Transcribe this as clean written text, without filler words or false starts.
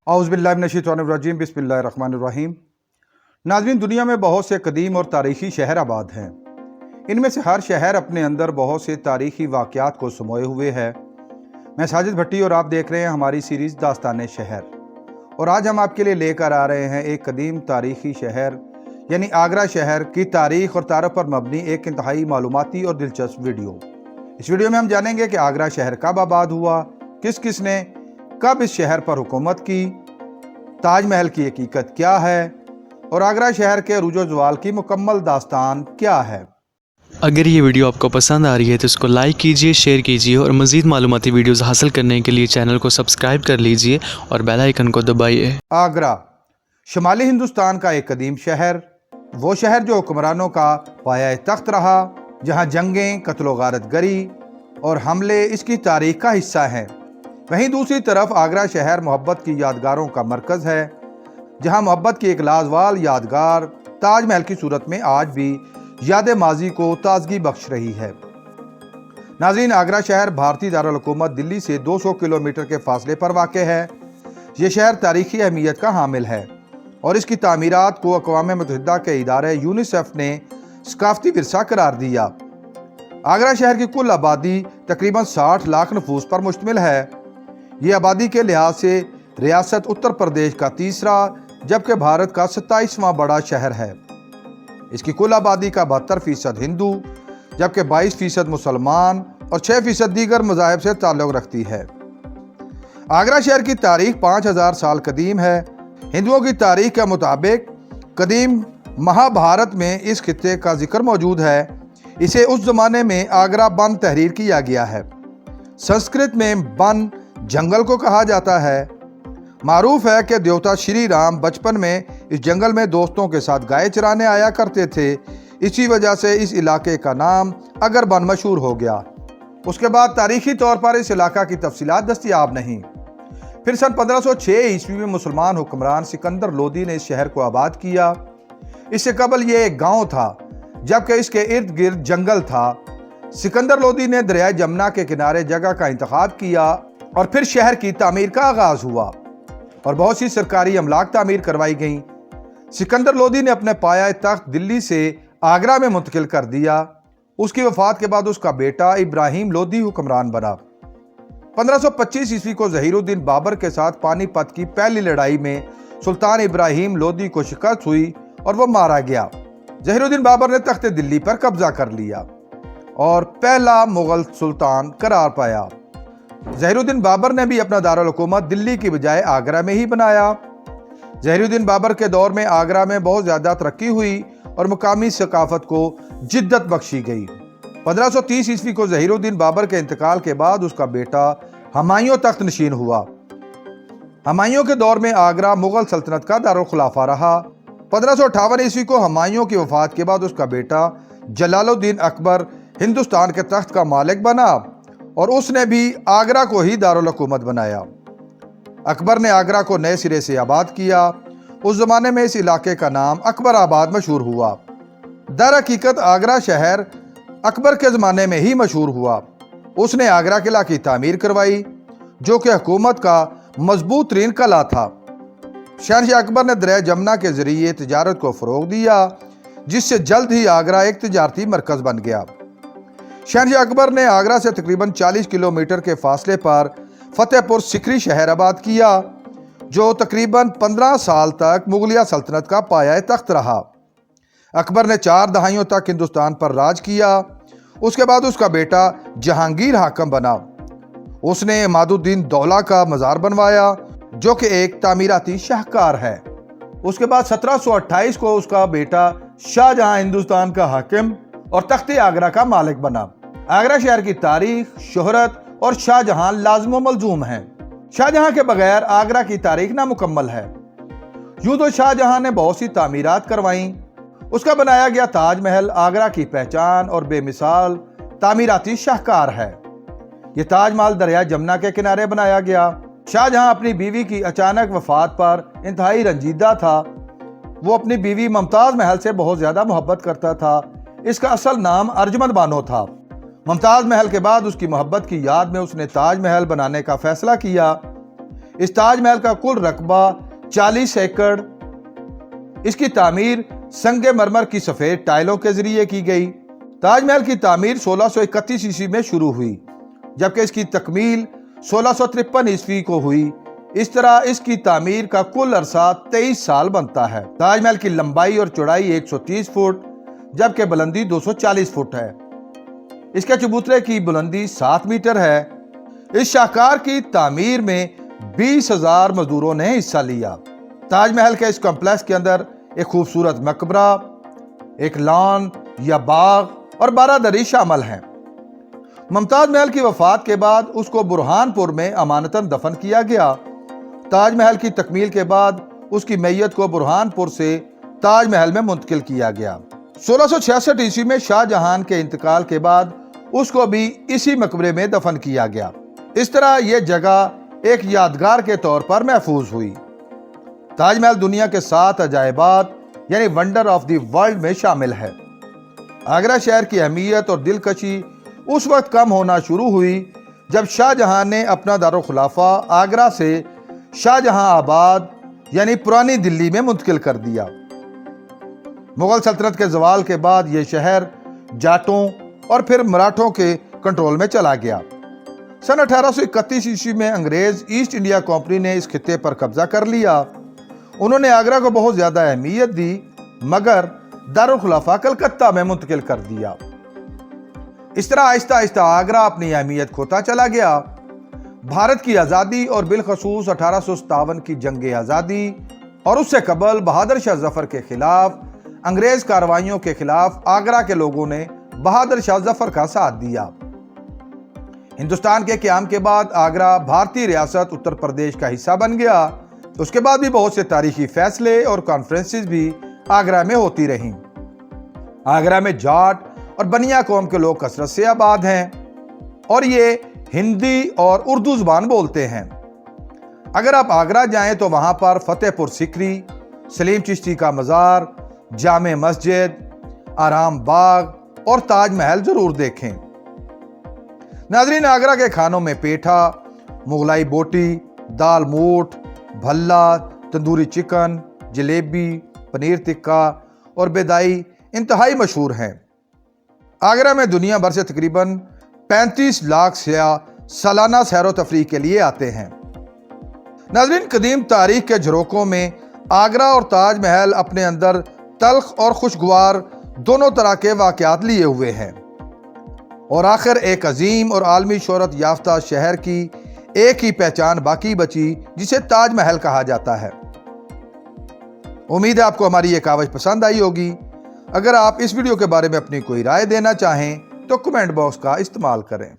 औज़ुबिल्लाहि मिनश्शैतानिर्रजीम बिस्मिल्लाहिर्रहमानिर्रहीम। नाज़रीन, दुनिया में बहुत से कदीम और तारीख़ी शहर आबाद हैं। इनमें से हर शहर अपने अंदर बहुत से तारीख़ी वाक़यात को समोए हुए है। मैं साजिद भट्टी और आप देख रहे हैं हमारी सीरीज़ दास्तान शहर। और आज हम आपके लिए लेकर आ रहे हैं एक कदीम तारीख़ी शहर यानी आगरा शहर की तारीख़ और तारीख़ पर मबनी एक इंतहाई मालूमाती और दिलचस्प वीडियो। इस वीडियो में हम जानेंगे कि आगरा शहर कब आबाद हुआ, किस किस ने कब इस शहर पर हुकूमत की, ताज महल की हकीकत क्या है और आगरा शहर के अरूज व ज़वाल की मुकम्मल दास्तान क्या है। अगर ये वीडियो आपको पसंद आ रही है तो इसको लाइक कीजिए, शेयर कीजिए और मज़ीद मालूमाती वीडियोज़ हासिल करने के लिए चैनल को सब्सक्राइब कर लीजिए और बेल आइकन को दबाइए। आगरा शुमाली हिंदुस्तान का एक कदीम शहर, वो शहर जो हुक्मरानों का पाया तख्त रहा, जहाँ जंगें, कत्ल गारत गरी और हमले इसकी तारीख का हिस्सा हैं। वहीं दूसरी तरफ आगरा शहर मोहब्बत की यादगारों का मरकज़ है, जहाँ मोहब्बत की एक लाजवाल यादगार ताज महल की सूरत में आज भी याद माजी को ताजगी बख्श रही है। नाज़रीन, आगरा शहर भारतीय दारुल हुकूमत दिल्ली से 200 किलोमीटर के फासले पर वाक़ है। ये शहर तारीख़ी अहमियत का हामिल है और इसकी तामीरात को अक़वाम मुत्तहिदा के इदारे यूनिसेफ ने सकाफ़ती विरसा करार दिया। आगरा शहर की कुल आबादी तकरीबन 60 लाख नफूस पर मुश्तमिल है। ये आबादी के लिहाज से रियासत उत्तर प्रदेश का तीसरा जबकि भारत का 27वां बड़ा शहर है। इसकी कुल आबादी का 72% हिंदू जबकि 22% मुसलमान और 6% दीगर मज़ाहिब से ताल्लुक़ रखती है। आगरा शहर की तारीख 5000 साल कदीम है। हिंदुओं की तारीख के मुताबिक कदीम महाभारत में इस खित्ते का जिक्र मौजूद है। इसे उस ज़माने में आगरा बन तहरीर किया गया है। संस्कृत में बन जंगल को कहा जाता है। मारूफ है कि देवता श्री राम बचपन में इस जंगल में दोस्तों के साथ गाय चराने आया करते थे। इसी वजह से इस इलाके का नाम अगर बन मशहूर हो गया। उसके बाद तारीखी तौर पर इस इलाका की तफसीलात दस्तयाब नहीं। फिर सन 1506 ईस्वी में मुसलमान हुक्मरान सिकंदर लोदी ने इस शहर को आबाद किया। इससे कबल ये एक गांव था जबकि इसके इर्द गिर्द जंगल था। सिकंदर लोदी ने दरिया जमुना के किनारे जगह का इंतखाब किया और फिर शहर की तामीर का आगाज हुआ और बहुत सी सरकारी अमलाक तामीर करवाई गईं। सिकंदर लोदी ने अपने पाया तख्त दिल्ली से आगरा में मुंतकिल कर दिया। उसकी वफात के बाद उसका बेटा इब्राहिम लोदी हुक्मरान बना। 1525 ईस्वी को ज़हीरुद्दीन बाबर के साथ पानीपत की पहली लड़ाई में सुल्तान इब्राहिम लोदी को शिकस्त हुई और वो मारा गया। ज़हीरुद्दीन बाबर ने तख्त दिल्ली पर कब्जा कर लिया और पहला मुगल सुल्तान करार पाया। ज़हीरुद्दीन बाबर ने भी अपना दारुल हुकूमत दिल्ली की बजाय आगरा में ही बनाया। ज़हीरुद्दीन बाबर के दौर में आगरा में बहुत ज़्यादा तरक्की हुई और मुकामी सकाफत को जिद्दत बख्शी गई। 1530 ईस्वी को ज़हीरुद्दीन बाबर के इंतकाल के बाद उसका बेटा हुमायूं तख्त नशीन हुआ। हुमायूं के दौर में आगरा मुगल सल्तनत का दारुल खुलाफा रहा। 1558 ईस्वी को हुमायूं की वफात के बाद उसका बेटा जलालुद्दीन अकबर हिंदुस्तान के तख्त का मालिक बना और उसने भी आगरा को ही दारुल हुकूमत बनाया। अकबर ने आगरा को नए सिरे से आबाद किया। उस ज़माने में इस इलाके का नाम अकबर आबाद मशहूर हुआ। दर हकीकत आगरा शहर अकबर के ज़माने में ही मशहूर हुआ। उसने आगरा किला की तामीर करवाई जो कि हुकूमत का मजबूत तरीन किला था। शहनशाह अकबर ने दरिया जमुना के ज़रिए तिजारत को फ़रोग़ दिया जिससे जल्द ही आगरा एक तिजारती मरकज़ बन गया। शहनशाह अकबर ने आगरा से तकरीबन 40 किलोमीटर के फासले पर फतेहपुर सिकरी शहर आबाद किया जो तकरीबन 15 साल तक मुगलिया सल्तनत का पाया तख्त रहा। अकबर ने 4 दहाइयों तक हिंदुस्तान पर राज किया। उसके बाद उसका बेटा जहांगीर हाकम बना। उसने इमादुद्दीन दौला का मज़ार बनवाया जो कि एक तामीराती शाहकार है। उसके बाद 1728 को उसका बेटा शाहजहां हिंदुस्तान का हाकिम और तख्ते आगरा का मालिक बना। आगरा शहर की तारीख, शोहरत और शाहजहां लाज़िम व मलज़ूम हैं। शाहजहां के बगैर आगरा की तारीख नामुकम्मल है। यूं तो शाहजहां ने बहुत सी तामीरात करवाईं। उसका बनाया गया ताज महल आगरा की पहचान और बेमिसाल तामीराती शाहकार है। यह ताज महल दरिया जमुना के किनारे बनाया गया। शाहजहां अपनी बीवी की अचानक वफात पर इंतहाई रंजीदा था। वो अपनी बीवी मुमताज़ महल से बहुत ज़्यादा मोहब्बत करता था। इसका असल नाम अर्जुमंद बानो था। मुमताज़ महल के बाद उसकी मोहब्बत की याद में उसने ताज महल बनाने का फैसला किया। इस ताजमहल का कुल रकबा 40 एकड़। इसकी तामीर संगमरमर की सफेद टाइलों के जरिए की गई। ताजमहल की तामीर 1631 ईस्वी में शुरू हुई, जबकि इसकी तकमील 1653 ईस्वी को हुई। इस तरह इसकी तामीर का कुल अरसा 23 साल बनता है। ताजमहल की लंबाई और चौड़ाई 130 फुट जबकि बुलंदी 240 फुट है। इसके चबूतरे की बुलंदी 7 मीटर है। इस शाहकार की तामीर में 20,000 मजदूरों ने हिस्सा लिया। ताजमहल के इस कॉम्प्लेक्स के अंदर एक खूबसूरत मकबरा, एक लॉन या बाग और बारादरी शामिल हैं। मुमताज महल की वफात के बाद उसको बुरहानपुर में अमानतन दफन किया गया। ताजमहल की तकमील के बाद उसकी मैयत को बुरहानपुर से ताजमहल में मुंतकिल किया गया। 1666 ईस्वी में शाहजहां के इंतकाल के बाद उसको भी इसी मकबरे में दफन किया गया। इस तरह यह जगह एक यादगार के तौर पर महफूज हुई। ताजमहल दुनिया के 7 अजायबात यानी वंडर ऑफ द वर्ल्ड में शामिल है। आगरा शहर की अहमियत और दिलकशी उस वक्त कम होना शुरू हुई जब शाहजहां ने अपना दारुल खुलाफा आगरा से शाहजहां आबाद यानी पुरानी दिल्ली में मुंतकिल कर दिया। मुगल सल्तनत के जवाल के बाद यह शहर जाटों और फिर मराठों के कंट्रोल में चला गया। सन 1831 ईस्वी में अंग्रेज ईस्ट इंडिया कंपनी ने इस खित्ते पर कब्जा कर लिया। उन्होंने आगरा को बहुत ज्यादा अहमियत दी, मगर दारुल खुलाफा कलकत्ता में मुंतकिल कर दिया। इस तरह आहिस्ता आहिस्ता आगरा अपनी अहमियत खोता चला गया। भारत की आज़ादी और बिलखसूस 1857 की जंग आज़ादी और उससे कबल बहादुर शाह जफर के खिलाफ अंग्रेज कार्रवाइयों के खिलाफ आगरा के लोगों ने बहादुर शाह जफर का साथ दिया। हिंदुस्तान के क़याम के बाद आगरा भारतीय रियासत उत्तर प्रदेश का हिस्सा बन गया। उसके बाद भी बहुत से तारीखी फैसले और कॉन्फ्रेंसेस भी आगरा में होती रहीं। आगरा में जाट और बनिया कौम के लोग कसरत से आबाद हैं और ये हिंदी और उर्दू जुबान बोलते हैं। अगर आप आगरा जाएं तो वहां पर फतेहपुर सिकरी, सलीम चिश्ती का मज़ार, जामे मस्जिद, आराम बाग और ताजमहल जरूर देखें। नाज़रीन, आगरा के खानों में पेठा, मुगलाई बोटी, दाल मूठ, भल्ला, तंदूरी चिकन, जलेबी, पनीर टिक्का और बेदाई इंतहाई मशहूर हैं। आगरा में दुनिया भर से तकरीबन 35 लाख सयाह सालाना सैरो तफरीह के लिए आते हैं। नाज़रीन, कदीम तारीख के झरोकों में आगरा और ताजमहल अपने अंदर तल्ख और खुशगवार दोनों तरह के वाक़यात लिए हुए हैं और आखिर एक अजीम और आलमी शोहरत याफ्ता शहर की एक ही पहचान बाकी बची, जिसे ताजमहल कहा जाता है। उम्मीद है आपको हमारी ये कावज पसंद आई होगी। अगर आप इस वीडियो के बारे में अपनी कोई राय देना चाहें तो कमेंट बॉक्स का इस्तेमाल करें।